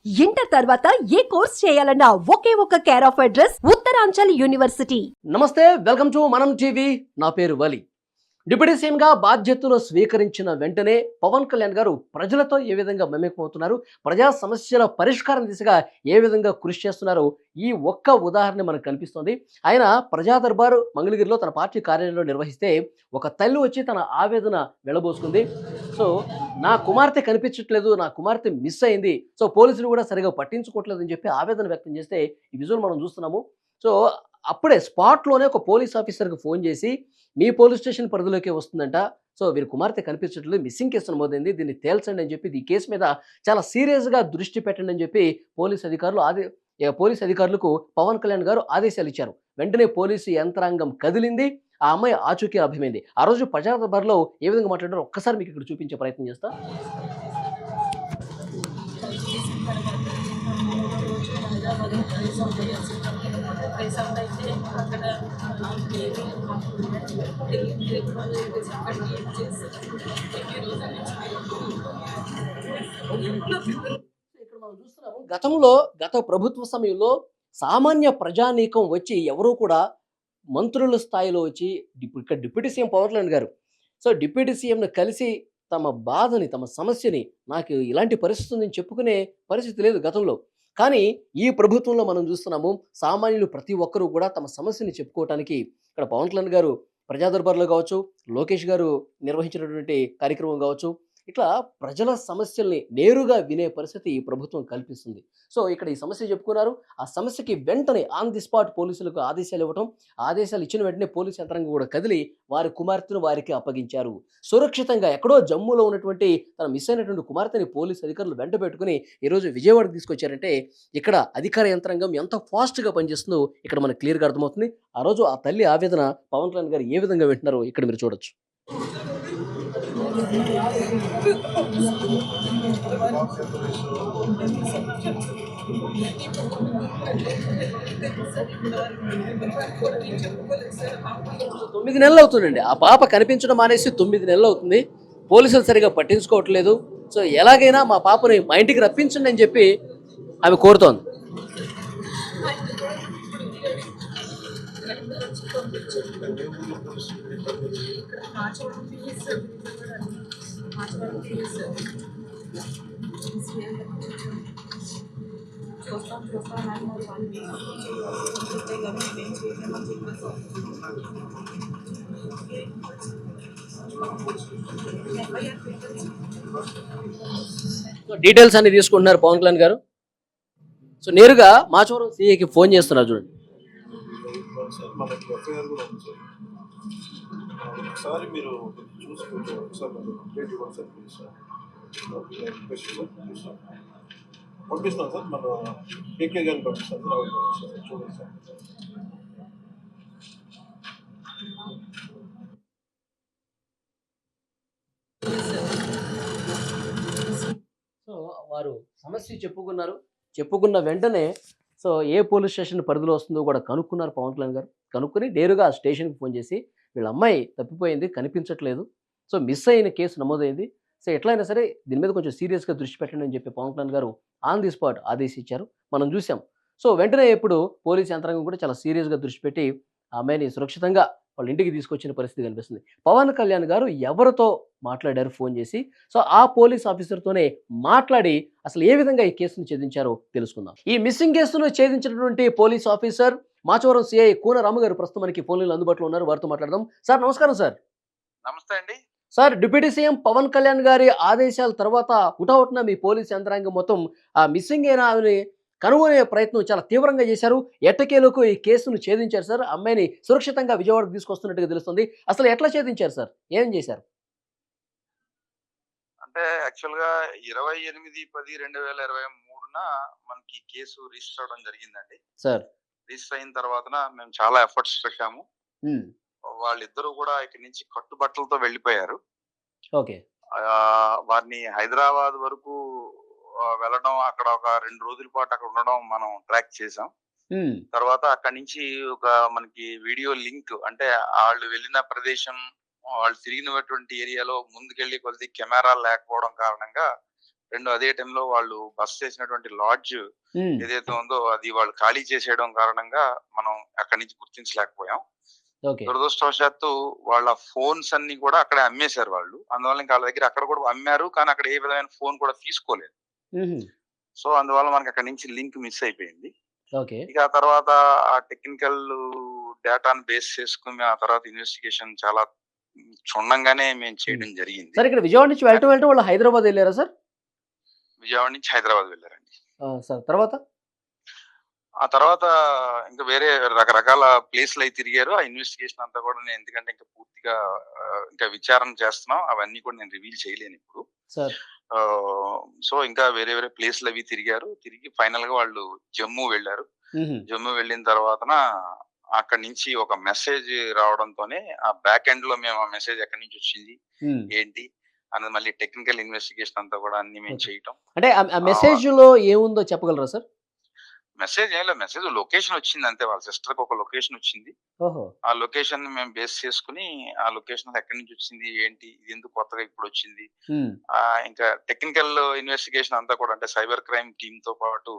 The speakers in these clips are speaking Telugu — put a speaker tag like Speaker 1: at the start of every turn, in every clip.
Speaker 1: ఇంటర్ తర్వాత ఏ కోర్స్ చేయాలన్నా ఒకే ఒక care of address Uttaranchal university.
Speaker 2: నమస్తే, వెల్కమ్ టు మనం టీవీ. నా పేరు వలి. డిప్యూటీ సీఎంగా బాధ్యతలు స్వీకరించిన వెంటనే పవన్ కళ్యాణ్ గారు ప్రజలతో ఏ విధంగా మమేకమవుతున్నారు, ప్రజా సమస్యల పరిష్కారం దిశగా ఏ విధంగా కృషి చేస్తున్నారు, ఈ ఒక్క ఉదాహరణ మనకు కనిపిస్తోంది. ఆయన ప్రజా దర్బారు మంగళగిరిలో తన పార్టీ కార్యాలయంలో నిర్వహిస్తే ఒక తల్లి వచ్చి తన ఆవేదన వెళ్లబోసుకుంది. సో నా కుమార్తె కనిపించట్లేదు, నా కుమార్తె మిస్ అయింది, సో పోలీసులు కూడా సరిగా పట్టించుకోవట్లేదు అని చెప్పి ఆవేదన వ్యక్తం చేస్తే ఈ విజువల్ మనం చూస్తున్నాము. సో అప్పుడే స్పాట్లోనే ఒక పోలీస్ ఆఫీసర్కి ఫోన్ చేసి మీ పోలీస్ స్టేషన్ పరిధిలోకి వస్తుందంట, సో వీరి కుమార్తె కనిపించట్లేదు, మిస్సింగ్ కేసు నమోదైంది, దీన్ని తేల్చండి అని చెప్పి ఈ కేసు మీద చాలా సీరియస్గా దృష్టి పెట్టండి అని చెప్పి పోలీస్ అధికారులకు పవన్ కళ్యాణ్ గారు ఆదేశాలు ఇచ్చారు. వెంటనే పోలీసు యంత్రాంగం కదిలింది, ఆ అమ్మాయి ఆచూకీ లభ్యమైంది. ఆ రోజు ప్రజా దర్బార్లో ఏ విధంగా మాట్లాడారో ఒక్కసారి మీకు ఇక్కడ చూపించే ప్రయత్నం చేస్తా. ఇక్కడ మనం చూస్తున్నాము, గత ప్రభుత్వ సమయంలో సామాన్య ప్రజానీకం వచ్చి ఎవరూ కూడా మంత్రుల స్థాయిలో వచ్చి ఇక్కడ డిప్యూటీ సీఎం పవన్ కళ్యాణ్ గారు, సో డిప్యూటీ సీఎంని కలిసి తమ బాధని, తమ సమస్యని, నాకు ఇలాంటి పరిస్థితి ఉందని చెప్పుకునే పరిస్థితి లేదు గతంలో. కానీ ఈ ప్రభుత్వంలో మనం చూస్తున్నాము, సామాన్యులు ప్రతి ఒక్కరూ కూడా తమ సమస్యని చెప్పుకోవటానికి ఇక్కడ పవన్ కళ్యాణ్ గారు ప్రజా దర్బార్లో కావచ్చు, లోకేష్ గారు నిర్వహించినటువంటి కార్యక్రమం కావచ్చు, ఇట్లా ప్రజల సమస్యల్ని నేరుగా వినే పరిస్థితి ఈ ప్రభుత్వం కల్పిస్తుంది. సో ఇక్కడ ఈ సమస్య చెప్పుకున్నారు, ఆ సమస్యకి వెంటనే ఆన్ ది స్పాట్ పోలీసులకు ఆదేశాలు ఇవ్వటం, ఆదేశాలు ఇచ్చిన వెంటనే పోలీసు యంత్రాంగం కూడా కదిలి వారి కుమార్తెను వారికి అప్పగించారు. సురక్షితంగా ఎక్కడో జమ్మూలో ఉన్నటువంటి తన మిస్ అయినటువంటి కుమార్తెని పోలీసు అధికారులు వెంట పెట్టుకుని ఈరోజు విజయవాడకు తీసుకొచ్చారంటే ఇక్కడ అధికార యంత్రాంగం ఎంత ఫాస్ట్గా పనిచేస్తుందో ఇక్కడ మనకు క్లియర్గా అర్థమవుతుంది. ఆ రోజు ఆ తల్లి ఆవేదన పవన్ కళ్యాణ్ గారు ఏ విధంగా వింటున్నారో ఇక్కడ మీరు చూడొచ్చు. 9 నెలలు అవుతుందండి ఆ పాప కనిపించడం మానేసి, 9 నెలలు అవుతుంది. పోలీసులు సరిగా పట్టించుకోవట్లేదు. సో ఎలాగైనా మా పాపని మా ఇంటికి రప్పించండి అని చెప్పి ఆమె కోరుతోంది. డీటెయిల్స్ అన్ని తీసుకుంటున్నారు పవన్ కళ్యాణ్ గారు. సో నేరుగా మాచవరం సిఐకి ఫోన్ చేస్తున్నారు చూడండి.
Speaker 3: ఒకసారి మీరు చూసుకుంటే ఒకసారి అప్డేట్ ఇవ్వండి సార్ ప్లీజ్ సార్. పంపిస్తాను సార్, మన కేకే గారిని పంపిస్తాను సార్, చూడండి సార్.
Speaker 2: సో వారు సమస్య చెప్పుకున్న వెంటనే సో ఏ పోలీస్ స్టేషన్ పరిధిలో వస్తుందో కూడా కనుక్కున్నారు పవన్ కళ్యాణ్ గారు. కనుక్కొని నేరుగా ఆ స్టేషన్కి ఫోన్ చేసి వీళ్ళ అమ్మాయి తప్పిపోయింది, కనిపించట్లేదు, సో మిస్ అయిన కేసు నమోదైంది, సో ఎట్లయినా సరే దీని మీద కొంచెం సీరియస్గా దృష్టి పెట్టండి అని చెప్పి పవన్ కళ్యాణ్ గారు ఆన్ ది స్పాట్ ఆదేశించారు, మనం చూసాం. సో వెంటనే ఇప్పుడు పోలీస్ యంత్రాంగం కూడా చాలా సీరియస్గా దృష్టి పెట్టి ఆ అమ్మాయిని సురక్షితంగా వాళ్ళ ఇంటికి తీసుకొచ్చిన పరిస్థితి కనిపిస్తుంది. పవన్ కళ్యాణ్ గారు ఎవరితో మాట్లాడారు ఫోన్ చేసి, సో ఆ పోలీస్ ఆఫీసర్తోనే మాట్లాడి అసలు ఏ విధంగా ఈ కేసును ఛేదించారో తెలుసుకుందాం. ఈ మిస్సింగ్ కేసును ఛేదించినటువంటి police officer Machavaram CI Koona Ramu గారు ప్రస్తుతం మనకి ఫోన్లో అందుబాటులో ఉన్నారు, వారితో మాట్లాడదాం. సార్ నమస్కారం. సార్
Speaker 4: నమస్తే అండి.
Speaker 2: Sir, deputy CM Pawan Kalyan గారి ఆదేశాల తర్వాత హుటాహుటిన మీ పోలీస్ యంత్రాంగం మొత్తం ఆ మిస్సింగ్ అయిన ఆమెని కనుగొనే ప్రయత్నం చాలా తీవ్రంగా చేశారు. ఎట్టకేలకు ఈ కేసును ఛేదించారు సార్. అమ్మాయిని సురక్షితంగా విజయవాడకు తీసుకొస్తున్నట్టుగా తెలుస్తుంది. అసలు ఎట్లా ఛేదించారు సార్, ఏం చేశారు?
Speaker 4: అంటే యాక్చువల్గా 28/10/2023న మనకి కేసు రిజిస్టర్ అవడం జరిగిందండి.
Speaker 2: సార్
Speaker 4: రిజిస్టర్ అయిన తర్వాత మేము చాలా ఎఫర్ట్స్ పెట్టాము.
Speaker 2: ఉమ్,
Speaker 4: వాళ్ళిద్దరూ కూడా ఇక్కడి నుంచి కట్టుబట్టలతో వెళ్ళిపోయారు.
Speaker 2: ఓకే.
Speaker 4: వారిని హైదరాబాద్ వరకు వెళ్ళడం, అక్కడ ఒక 2 రోజుల పాటు అక్కడ ఉండడం మనం ట్రాక్ చేసాం.
Speaker 2: ఉమ్,
Speaker 4: తర్వాత అక్కడి నుంచి ఒక మనకి వీడియో లింక్, అంటే వాళ్ళు వెళ్ళిన ప్రదేశం, వాళ్ళు తిరిగినటువంటి ఏరియాలో ముందుకెళ్లి కొద్ది కెమెరాలు లేకపోవడం కారణంగా రెండు అదే టైంలో వాళ్ళు బస చేసినటువంటి లాడ్జ్
Speaker 2: ఉమ్,
Speaker 4: ఏదైతే ఉందో అది వాళ్ళు ఖాళీ చేసేయడం కారణంగా మనం అక్కడి నుంచి గుర్తించలేకపోయాం.
Speaker 2: ఓకే.
Speaker 4: దురదృష్టవశాత్తు వాళ్ళ ఫోన్స్ అన్ని కూడా అక్కడే అమ్మేశారు వాళ్ళు. అందువల్ల ఇంకా వాళ్ళ దగ్గర అక్కడ కూడా అమ్మారు. కానీ అక్కడ ఏ విధమైన ఫోన్ కూడా తీసుకోలేదు.
Speaker 2: ఉహు,
Speaker 4: సో అందువల్ల మనకి అక్కడి నుంచి లింక్ మిస్ అయిపోయింది.
Speaker 2: ఓకే.
Speaker 4: ఇక ఆ తర్వాత ఆ టెక్నికల్ డేటాను బేస్ చేసుకుని ఆ తర్వాత ఇన్వెస్టిగేషన్ చాలా క్షుణ్ణంగానే మేము చేయడం జరిగింది.
Speaker 2: సార్ ఇక్కడ విజయవాడ నుంచి వెళ్ళటం వాళ్ళు హైదరాబాద్ వెళ్ళారా సార్?
Speaker 4: విజయవాడ నుంచి హైదరాబాద్ వెళ్ళారండి.
Speaker 2: సార్ తర్వాత?
Speaker 4: ఆ తర్వాత ఇంకా వేరే రకరకాల ప్లేస్‌లు అయి తిరిగారు. ఆ ఇన్వెస్టిగేషన్ అంతా కూడా నేను ఎందుకంటే ఇంకా పూర్తిగా ఇంకా విచారణ చేస్తున్నాం. అవన్నీ కూడా నేను రివీల్ చేయలేను ఇప్పుడు.
Speaker 2: సార్.
Speaker 4: సో ఇంకా వేరే వేరే ప్లేస్‌లు అవి తిరిగారు. తిరిగి ఫైనల్‌గా వాళ్ళు జమ్మూ వెళ్లారు.
Speaker 2: ఉహు,
Speaker 4: జమ్మూ వెళ్ళిన తర్వాతన అక్కడి నుంచి ఒక మెసేజ్ రావడంతోనే ఆ బ్యాక్ ఎండ్‌లో మేము ఆ మెసేజ్ ఎక్కడి నుంచి వచ్చింది,
Speaker 2: ఉమ్.
Speaker 4: ఏంటి అన్నది మళ్ళీ టెక్నికల్ ఇన్వెస్టిగేషన్ అంతా కూడా అన్ని మేము
Speaker 2: ఓకే.
Speaker 4: చేయటం.
Speaker 2: అంటే ఆ మెసేజ్‌లో ఏముందో చెప్పగలరా సార్?
Speaker 4: మెసేజ్ ఏం లేదు. మెసేజ్ లొకేషన్ వచ్చింది అంతే. వాళ్ళ సిస్టర్‌కి ఒక లొకేషన్ వచ్చింది.
Speaker 2: ఓహో!
Speaker 4: ఆ లొకేషన్‌ని మేము బేస్ చేసుకొని ఆ లొకేషన్ ఎక్కడి నుంచి వచ్చింది, ఏంటి, ఇది ఎందుకు కొత్తగా ఇప్పుడొచ్చింది.
Speaker 2: ఉమ్,
Speaker 4: ఇంకా టెక్నికల్ ఇన్వెస్టిగేషన్ అంతా కూడా అంటే సైబర్ క్రైమ్ టీమ్‌తో పాటు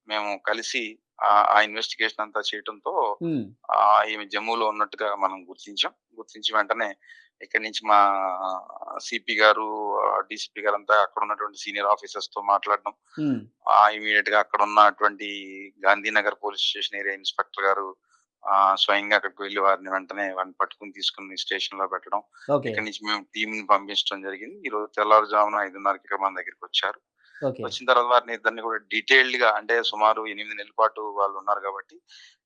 Speaker 4: మేము కలిసి ఆ ఇన్వెస్టిగేషన్ అంతా చేయటంతో
Speaker 2: ఉమ్,
Speaker 4: ఈమె జమ్మూలో ఉన్నట్టుగా మనం గుర్తించాం. గుర్తించి వెంటనే ఇక్కడి నుంచి మా సీపీ గారు, డీసీపీ గారంతా అక్కడ ఉన్నటువంటి సీనియర్ ఆఫీసర్స్‌తో మాట్లాడడం.
Speaker 2: ఉమ్,
Speaker 4: ఇమ్మీడియేట్‌గా అక్కడ ఉన్నటువంటి Gandhinagar police station area inspector గారు స్వయంగా అక్కడికి వెళ్లి వారిని పట్టుకొని తీసుకొని స్టేషన్‌లో పెట్టడం.
Speaker 2: ఓకే.
Speaker 4: ఇక్కడి నుంచి మేము టీమ్‌ని పంపించడం జరిగింది. ఈరోజు తెల్లవారుజామున 5:30కి ఇక్కడ మన దగ్గరికొచ్చారు.
Speaker 2: ఓకే.
Speaker 4: వచ్చిన తర్వాత వారిని ఇద్దరిని కూడా డీటెయిల్డ్‌గా అంటే సుమారు 8 నెలల పాటు వాళ్ళు ఉన్నారు కాబట్టి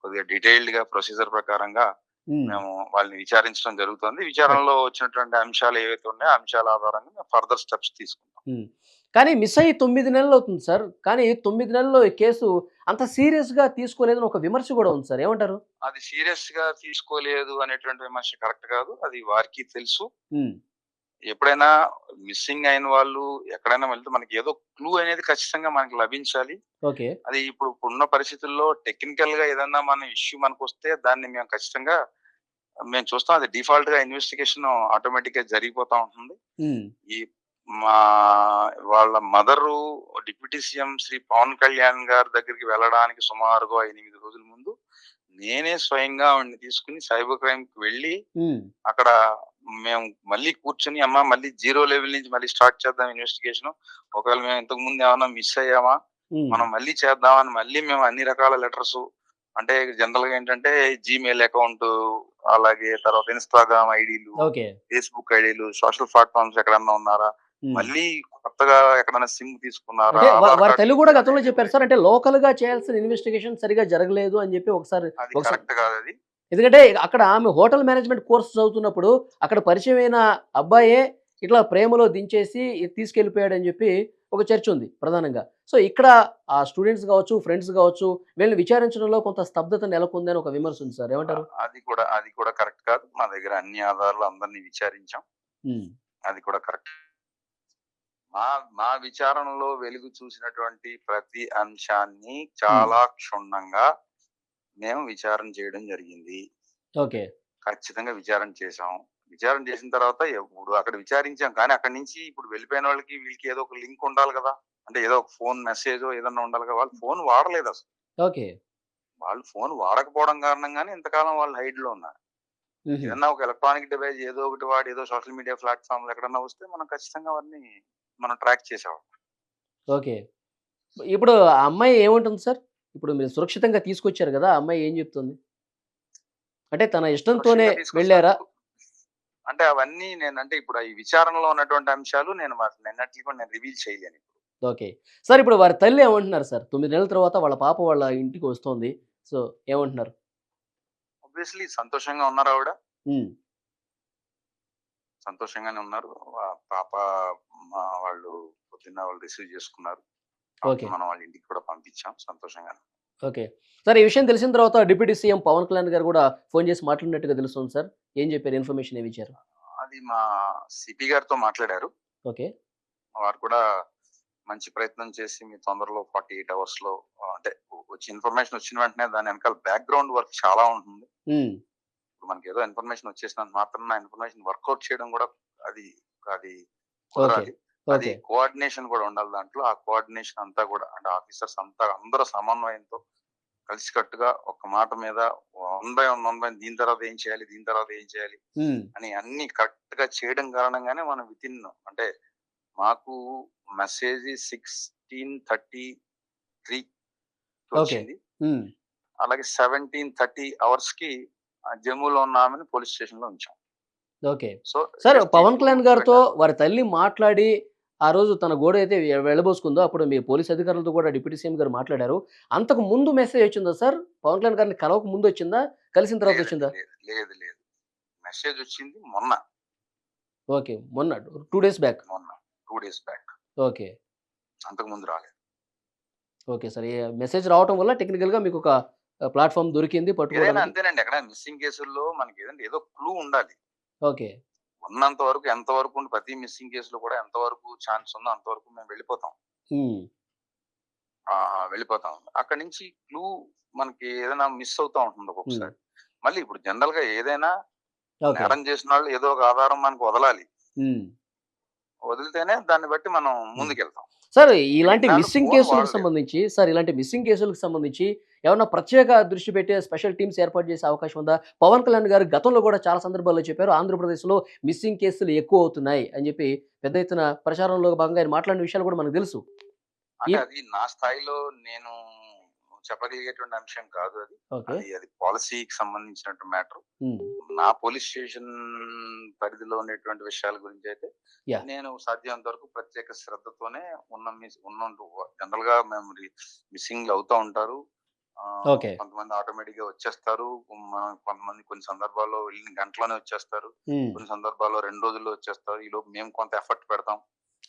Speaker 4: కొద్దిగా డీటెయిల్డ్‌గా ప్రొసీజర్ ప్రకారంగా
Speaker 2: ఉమ్,
Speaker 4: మేము వాళ్ళని విచారించడం జరుగుతుంది. విచారణలో వచ్చినటువంటి అంశాలు ఏవైతే ఉన్నాయో ఆ అంశాల ఆధారంగా మేము ఫర్దర్ స్టెప్స్ తీసుకుంటాం.
Speaker 2: ఉమ్. కానీ మిస్ అయ్యి 9 నెలలు అవుతుంది సార్. కానీ 9 నెలల్లో ఈ కేసు అంత సీరియస్‌గా తీసుకోలేదని ఒక విమర్శ కూడా ఉంది సార్. ఏమంటారు?
Speaker 4: అది సీరియస్‌గా తీసుకోలేదు అనేటువంటి విమర్శ కరెక్ట్ కాదు. అది వారికి తెలుసు.
Speaker 2: హ్మ్.
Speaker 4: ఎప్పుడైనా మిస్సింగ్ అయిన వాళ్ళు ఎక్కడైనా వెళ్తే మనకి ఏదో క్లూ అనేది ఖచ్చితంగా మనకి లభించాలి.
Speaker 2: ఓకే.
Speaker 4: అది ఇప్పుడున్న పరిస్థితుల్లో టెక్నికల్‌గా ఏదన్నా మన ఇష్యూ మనకొస్తే దాన్ని మేము చూస్తాం. అది డిఫాల్ట్‌గా ఇన్వెస్టిగేషన్ ఆటోమేటిక్‌గా జరిగిపోతా ఉంటుంది.
Speaker 2: హ్మ్.
Speaker 4: ఈ మా వాళ్ళ mother deputy CM Shri Pawan Kalyan గారి దగ్గరికి వెళ్ళడానికి సుమారుగా 8 రోజుల ముందు నేనే స్వయంగా ఆవిడని తీసుకొని సైబర్ క్రైమ్‌కి వెళ్ళి
Speaker 2: హ్మ్.
Speaker 4: అక్కడ మేము మళ్ళీ కూర్చొని అమ్మా మళ్ళీ జీరో లెవెల్ నుంచి మళ్ళీ స్టార్ట్ చేద్దాం ఇన్వెస్టిగేషన్. ఒకవేళ మేము ఇంతకు ముందు ఏమన్నా మిస్ అయ్యామా?
Speaker 2: హ్మ్.
Speaker 4: మనం మళ్ళీ చేద్దామని మళ్ళీ మేము అన్ని రకాల లెటర్స్ అంటే జనరల్‌గా ఏంటంటే జీమెయిల్ అకౌంట్ అలాగే తర్వాత ఇన్‌స్టాగ్రామ్ ఐడీలు,
Speaker 2: ఓకే.
Speaker 4: ఫేస్‌బుక్ ఐడీలు, సోషల్ ప్లాట్‌ఫార్మ్స్ ఎక్కడన్నా ఉన్నారా?
Speaker 2: హ్మ్.
Speaker 4: మళ్ళీ కొత్తగా ఎక్కడైనా సిమ్ తీసుకున్నారా?
Speaker 2: అంటే
Speaker 4: ఆధార్
Speaker 2: వారి
Speaker 4: కార్డ్
Speaker 2: తల్లి
Speaker 4: లింక్
Speaker 2: కూడా గతంలో
Speaker 4: అనేది
Speaker 2: చెప్పారు సార్. అంటే లోకల్‌గా చేయాల్సిన ఇన్వెస్టిగేషన్ సరిగ్గా జరగలేదు అని చెప్పి ఒకసారి
Speaker 4: అది
Speaker 2: ఒకసారి
Speaker 4: కరెక్ట్ కాదది.
Speaker 2: ఎందుకంటే అక్కడ ఆమె హోటల్ మేనేజ్మెంట్ కోర్స్ చదువుతున్నప్పుడు అక్కడ పరిచయమైన అబ్బాయే ఇట్లా ప్రేమలో దించేసి తీసుకెళ్ళిపోయాడని చెప్పి ఒక చర్చ ఉంది ప్రధానంగా. సో ఇక్కడ ఆ స్టూడెంట్స్ కావచ్చు, ఫ్రెండ్స్ కావచ్చు వీళ్ళని విచారించడంలో కొంత స్తబ్దత నెలకొందని ఒక విమర్శ ఉంది సార్. ఏమంటారు?
Speaker 4: అది కూడా కరెక్ట్ కాదు. మా దగ్గర అన్ని ఆధారాలు అందరిని విచారించాం.
Speaker 2: హ్మ్.
Speaker 4: అది కూడా కరెక్ట్. మా మా విచారణలో వెలుగు చూసినటువంటి ప్రతి అంశాన్ని
Speaker 2: హ్మ్.
Speaker 4: చాలా క్షుణ్ణంగా మేము విచారణ చేయడం జరిగింది.
Speaker 2: ఓకే.
Speaker 4: ఖచ్చితంగా విచారణ చేశాం. విచారణ చేసిన తర్వాత ఇప్పుడు అక్కడ విచారించాం. కానీ అక్కడి నుంచి ఇప్పుడు వెళ్ళిపోయిన వాళ్ళకి వీళ్ళకి ఏదో ఒక లింక్ ఉండాలి కదా! అంటే ఏదో ఒక ఫోన్ మెసేజో ఏదన్నా ఉండాలి కదా! వాళ్ళు ఫోన్ వాడలేదసలు.
Speaker 2: ఓకే.
Speaker 4: వాళ్ళు ఫోన్ వాడకపోవడం కారణంగానే ఇంతకాలం వాళ్ళు హైడ్‌లో ఉన్నారు.
Speaker 2: హుహు.
Speaker 4: ఏదన్నా ఒక ఎలక్ట్రానిక్ డివైస్ ఏదో ఒకటి వాడి ఏదో సోషల్ మీడియా ప్లాట్‌ఫార్మ్‌లో ఎక్కడన్నా వస్తే మనం ఖచ్చితంగా వారిని మనం ట్రాక్ చేసేవాళ్ళం.
Speaker 2: ఓకే. ఇప్పుడు ఆ అమ్మాయి ఏమంటుంది సార్? ఇప్పుడు మీరు సురక్షితంగా తీసుకొచ్చారు గదా! ఆ అమ్మాయి ఏం చెప్తుంది? అంటే తన ఇష్టంతోనే
Speaker 4: సురక్షితంగా
Speaker 2: వెళ్లారా?
Speaker 4: తీసుకొచ్చినందుకు అంటే అవన్నీ నేనంటే ఇప్పుడు ఈ విచారణలో ఉన్నటువంటి అంశాలు నేను నిన్నటికి కూడా నేను రివీల్ చేయలేను.
Speaker 2: ఓకే. సార్ ఇప్పుడు వారి తల్లి ఏమంటున్నారు సార్? 9 నెలల తర్వాత వాళ్ళ పాప వాళ్ళ ఇంటికి వస్తోంది. సో ఏమంటున్నారు?
Speaker 4: ఆబ్వియస్లీ సంతోషంగా ఉన్నారావిడ.
Speaker 2: హ్మ్.
Speaker 4: సంతోషంగానే ఉన్నారు. పాప వాళ్ళు పొద్దున్న వాళ్ళు రిసీవ్ చేసుకున్నారు.
Speaker 2: ఓకే.
Speaker 4: మనం వాళ్ళ ఇంటికి కూడా పంపించాం సంతోషంగానే.
Speaker 2: ఓకే. సార్ ఈ విషయం తెలిసిన తర్వాత డిప్యూటీ సీఎం పవన్ కళ్యాణ్ గారు గూడా ఫోన్ చేసి మాట్లాడినట్టుగా తెలుస్తుంది సార్. ఏం చెప్పారు? ఇన్ఫర్మేషన్ ఏమిచ్చారు?
Speaker 4: అది మా సిపి గారితో మాట్లాడారు.
Speaker 2: ఓకే.
Speaker 4: వారు కూడా మంచి ప్రయత్నం చేసి మీ తొందరలో 48 అవర్స్‌లో అంటే వచ్చి ఇన్ఫర్మేషన్ వచ్చిన వెంటనే దాని వెనకాల బ్యాక్‌గ్రౌండ్ వర్క్ చాలా ఉంటుంది.
Speaker 2: హ్మ్.
Speaker 4: ఇప్పుడు మనకేదో ఇన్ఫర్మేషన్ వచ్చేసినంత మాత్రాన ఆ ఇన్ఫర్మేషన్ వర్కౌట్ చేయడం కూడా అది అది
Speaker 2: ఓకే.
Speaker 4: కుదరాలి. అది
Speaker 2: ఓకే.
Speaker 4: కోఆర్డినేషన్ కూడా ఉండాలి దాంట్లో. ఆ కోఆర్డినేషన్ అంతా కూడా అంటే ఆఫీసర్స్ అంతా అందరూ సమన్వయంతో కలిసికట్టుగా ఒక మాట మీద వన్ బై వన్ దీని తర్వాత ఏం చేయాలి, దీని తర్వాత ఏం చేయాలి
Speaker 2: హ్మ్.
Speaker 4: అని అన్ని కరెక్ట్ గా చేయడం కారణంగానే మనం వితిన్ అంటే మాకు మెసేజ్ 16:33
Speaker 2: ఓకే.
Speaker 4: వచ్చింది.
Speaker 2: హ్మ్.
Speaker 4: అలాగే 17:30 అవర్స్ కి జమ్మూలో ఉన్న ఆమెను పోలీస్ స్టేషన్ లో ఉంచాం.
Speaker 2: Okay.
Speaker 4: So
Speaker 2: sir
Speaker 4: just
Speaker 2: Pavan
Speaker 4: ఇప్పుడు
Speaker 2: కళ్యాణ్ గారితో వారి తల్లి మాట్లాడి, ఆ రోజు తన గోడైతే వెళ్ళబోసుకుందో, అప్పుడు మీ పోలీస్ అధికారులతో కూడా డిప్యూటీ సీఎం గారు మాట్లాడారు. అంతకు ముందు మెసేజ్ వచ్చిందా సార్? పవన్ కళ్యాణ్ గారిని కలవక ముందు వచ్చిందా? కలిసిన తర్వాత
Speaker 4: లేదండి,
Speaker 2: వచ్చిందా?
Speaker 4: లేదు లేదు లేదు మెసేజ్ వచ్చింది మొన్న
Speaker 2: ఓకే. మొన్న 2 డేస్ బ్యాక్.
Speaker 4: మొన్న 2 డేస్ బ్యాక్.
Speaker 2: ఓకే.
Speaker 4: అంతకు ముందు రాలేదు.
Speaker 2: Okay sir. ఈ మెసేజ్ రావటం వల్ల టెక్నికల్‌గా మీకొక ప్లాట్‌ఫార్మ్ దొరికింది
Speaker 4: ఏదైనా
Speaker 2: పట్టుకోవడానికి.
Speaker 4: అంతేనండి. ఎక్కడ మిస్సింగ్ కేసుల్లో మనకి ఏదంటే ఏదో క్లూ ఉండాలి.
Speaker 2: ఓకే.
Speaker 4: ఉన్నంత వరకు ఎంతవరకు ఉండి ప్రతి మిస్సింగ్ కేసులో కూడా ఎంతవరకు ఛాన్స్ ఉందో అంతవరకు మేము వెళ్ళిపోతాం.
Speaker 2: హ్మ్.
Speaker 4: వెళ్ళిపోతాం. అక్కడి నుంచి క్లూ మనకి ఏదైనా మిస్ అవుతా ఉంటుంది
Speaker 2: హ్మ్.
Speaker 4: ఒక్కొక్కసారి. మళ్ళీ ఇప్పుడు జనరల్ గా ఏదైనా
Speaker 2: ఓకే.
Speaker 4: నేరం చేసిన వాళ్ళు ఏదో ఒక ఆధారం మనకు వదలాలి.
Speaker 2: హ్మ్.
Speaker 4: వదిలితేనే దాన్ని బట్టి మనం
Speaker 2: హ్మ్.
Speaker 4: ముందుకెళ్తాం.
Speaker 2: సార్ ఇలాంటి
Speaker 4: ఇన్నాళ్ళు
Speaker 2: మిస్సింగ్
Speaker 4: ఫోన్
Speaker 2: కేసులకు
Speaker 4: వాడలేదు.
Speaker 2: సంబంధించి ఇలాంటి మిస్సింగ్ కేసులకు సంబంధించి ఏమన్నా ప్రత్యేక దృష్టి పెట్టే స్పెషల్ టీమ్స్ ఏర్పాటు చేసే అవకాశం ఉందా? పవన్ కళ్యాణ్ గారు గతంలో కూడా చాలా సందర్భాల్లో చెప్పారు. ఆంధ్రప్రదేశ్‌లో మిస్సింగ్ కేసులు ఎక్కువవుతున్నాయి అని చెప్పి పెద్ద ఎత్తున ప్రచారంలో భాగంగా ఆయన మాట్లాడిన విషయాలు కూడా మనకు తెలుసు. ఈ
Speaker 4: అంటే అది నా స్థాయిలో నేను చెప్పగలిగేటువంటి అంశం కాదు అది.
Speaker 2: ఓకే.
Speaker 4: అది పాలిసీకి సంబంధించినటువంటి మ్యాటర్.
Speaker 2: హ్మ్.
Speaker 4: నా పోలీస్ స్టేషన్ పరిధిలో ఉండేటువంటి విషయాల గురించి అయితే
Speaker 2: యాహ్!
Speaker 4: నేను సాధ్యమైనంత వరకు ప్రత్యేక శ్రద్ధతోనే జనరల్ గా మేము మిస్సింగ్ అవుతా ఉంటారు.
Speaker 2: ఓకే.
Speaker 4: కొంతమంది ఆటోమేటిక్ గా వచ్చేస్తారు. కొంతమంది కొన్ని సందర్భాల్లో వెళ్ళిన గంటలోనే వచ్చేస్తారు.
Speaker 2: హ్మ్.
Speaker 4: కొన్ని సందర్భాల్లో 2 రోజుల్లో వచ్చేస్తారు. ఈలోపు మేము కొంత ఎఫర్ట్ పెడతాం.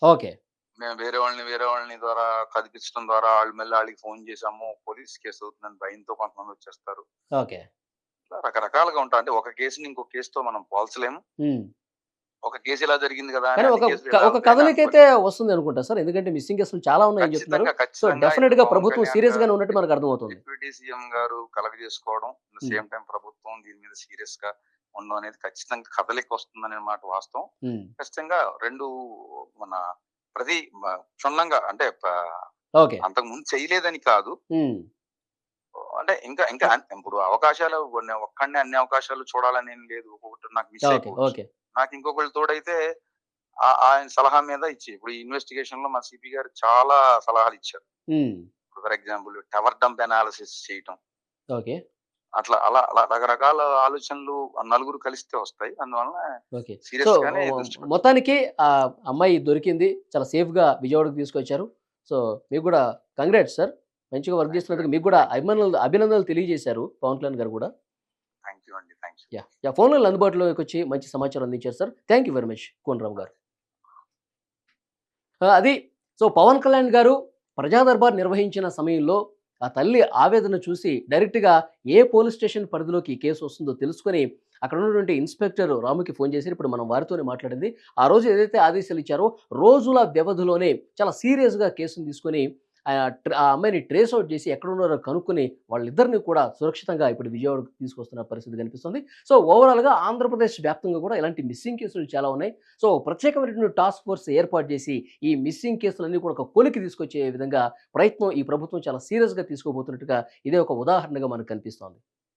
Speaker 2: ఓకే.
Speaker 4: మేము వేరే వాళ్ళని ద్వారా కదిపించడం ద్వారా వాళ్ళు మళ్ళీ వాళ్ళకి ఫోన్ చేసాము పోలీస్ కేసు అవుతుందని భయంతో కొంతమంది వచ్చేస్తారు.
Speaker 2: ఓకే.
Speaker 4: ఇట్లా రకరకాలుగా ఉంటాయి. అంటే ఒక కేసుని ఇంకో కేసుతో మనం పోల్చలేము.
Speaker 2: హ్మ్.
Speaker 4: ఒక కేసు ఇలా జరిగింది కదా అని
Speaker 2: కానీ
Speaker 4: అన్ని
Speaker 2: ఒక
Speaker 4: కేసులు ఇలా
Speaker 2: ఒక
Speaker 4: అవుతాయని
Speaker 2: కదలికైతే
Speaker 4: అనుకోలేము.
Speaker 2: వస్తుంది అనుకుంటా సార్. ఎందుకంటే మిస్సింగ్ కేసులు చాలా ఉన్నాయని చెప్తున్నారు.
Speaker 4: ఖచ్చితంగా
Speaker 2: సో
Speaker 4: ఖచ్చితంగా ఇప్పుడు
Speaker 2: డెఫినిట్‌గా
Speaker 4: పవన్
Speaker 2: ప్రభుత్వం
Speaker 4: కళ్యాణ్
Speaker 2: సీరియస్
Speaker 4: గారు
Speaker 2: గానే ఉన్నట్టు మనకు అర్థమవుతుంది.
Speaker 4: డిప్యూటీ సీఎం గారు కలగజేసుకోవడం
Speaker 2: హ్మ్.
Speaker 4: సేమ్ టైం ప్రభుత్వం దీని మీద సీరియస్ గా ఉండడం అనేది ఖచ్చితంగా కదలిక వస్తుందనే మాట వాస్తవం.
Speaker 2: హ్మ్.
Speaker 4: ఖచ్చితంగా రెండు మన ప్రతి క్షుణ్ణంగా అంటే
Speaker 2: ఓకే.
Speaker 4: అంతకు ముందు చేయలేదని కాదు.
Speaker 2: హ్మ్.
Speaker 4: అంటే ఇంకా ఇంకా ఇప్పుడు అవకాశాలు ఒక్కడినే అన్ని అవకాశాలు చూడాలని ఏం లేదు. ఒక్కొక్కటి నాకు మిస్
Speaker 2: ఓకే.
Speaker 4: అయిపోవచ్చు.
Speaker 2: ఓకే.
Speaker 4: నాకు ఇంకొకళ్ళు తోడైతే ఆయన సలహా మీద ఇచ్చి ఇప్పుడు ఈ ఇన్వెస్టిగేషన్ లో మా సిపి గారు చాలా సలహాలు ఇచ్చారు.
Speaker 2: హ్మ్.
Speaker 4: For example tower dump analysis చేయటం.
Speaker 2: ఓకే.
Speaker 4: అట్లా అలా అలా రకరకాల ఆలోచనలు నలుగురు కలిస్తే వస్తాయి. అందువలన
Speaker 2: ఓకే. సో
Speaker 4: సీరియస్ గానే దృష్టి పెడతాం.
Speaker 2: మొత్తానికి అమ్మాయి దొరికింది. చాలా సేఫ్‌గా విజయవాడకి తీసుకొచ్చారు. సో మీకు గూడా కంగ్రాట్స్ సార్. మంచిగా వర్క్
Speaker 4: థ్యాంక్ యూ
Speaker 2: చేస్తున్నందుకు
Speaker 4: అండి.
Speaker 2: మీకు గూడా
Speaker 4: థ్యాంక్ యూ.
Speaker 2: అభినందనలు తెలియజేశారు పవన్ కళ్యాణ్ గారు గూడా.
Speaker 4: థ్యాంక్ యూ అండి. Thank you.
Speaker 2: Yeah! Yeah! Phone లైన్‌లో అందుబాటులోకొచ్చి మంచి సమాచారం అందించారు sir. Thank you very much Konarao గారు. అది. సో, పవన్ కళ్యాణ్ గారు ప్రజా దర్బార్ నిర్వహించిన సమయంలో ఆ తల్లి ఆవేదన చూసి డైరెక్ట్‌గా ఏ పోలీస్ స్టేషన్ పరిధిలోకి ఈ కేసు వస్తుందో తెలుసుకొని అక్కడ ఉన్నటువంటి ఇన్స్‌పెక్టర్ రాముకి ఫోన్ చేసి ఇప్పుడు మనం వారితోనే మాట్లాడింది. ఆ రోజు ఏదైతే ఆదేశాలు ఇచ్చారో రోజుల వ్యవధిలోనే చాలా సీరియస్‌గా కేసుని తీసుకొని ఆ అమ్మాయిని ట్రేస్ ఔట్ చేసి ఎక్కడున్నారో కనుక్కొని వాళ్ళిద్దరిని కూడా సురక్షితంగా ఇప్పుడు విజయవాడకు తీసుకొస్తున్న పరిస్థితి కనిపిస్తుంది. సో, ఓవరాల్‌గా ఆంధ్రప్రదేశ్ వ్యాప్తంగా కూడా ఇలాంటి మిస్సింగ్ కేసులు చాలా ఉన్నాయి. సో, ప్రత్యేకమైనటువంటి టాస్క్ ఫోర్స్ ఏర్పాటు చేసి ఈ మిస్సింగ్ కేసులన్నీ కూడా ఒక కొలిక్కి తీసుకొచ్చే విధంగా ప్రయత్నం ఈ ప్రభుత్వం చాలా సీరియస్‌గా తీసుకోబోతున్నట్టుగా ఇదే ఒక ఉదాహరణగా మనకు కనిపిస్తోంది.